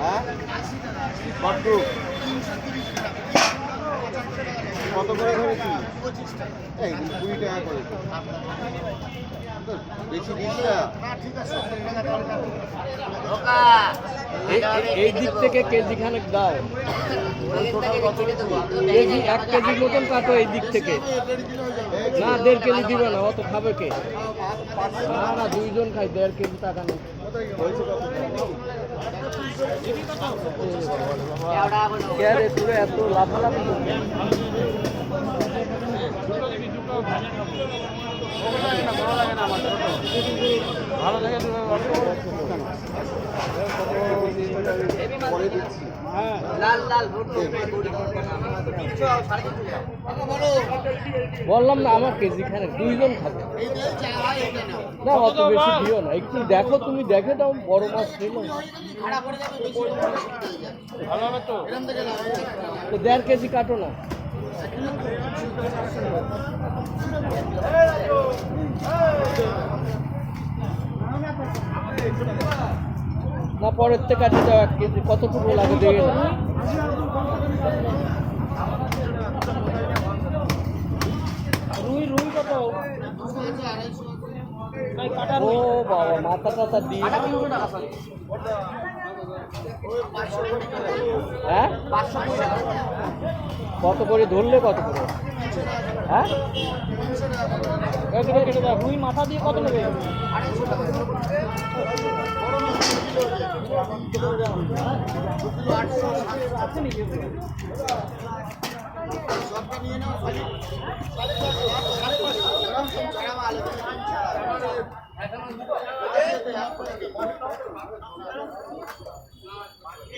হ্যাঁ কত কত করে ধরেছি? এই 20 টাকা করে বেশি দিস না। এই দিক থেকে কেজি খানেক দাও, কেজি 1 কেজির মতন কাটো এই দিক থেকে। না 1.5 কেজি দিবে না, অত খাবে কে? না না 2 জন খাই, 1.5 কেজি টাকা নেই। এত লাফালাফি ভালো লাগে বললাম না আমার কেজি খানে 2 জন খাবে না, অত বেশি দিও না, একটু দেখো তুমি, দেখে দাও বড় মাছ ছিল তো 1.5 কেজি কাটো না। না পরের থেকে কাটি দাও 1 কেজি, কতটুকু লাগে দেখে না। রুই কত? ও বাবা, মাথা টাথা দিয়ে হ্যাঁ কত করে ধরলে, কত করে? হ্যাঁ রুই মাথা দিয়ে কত নেবে?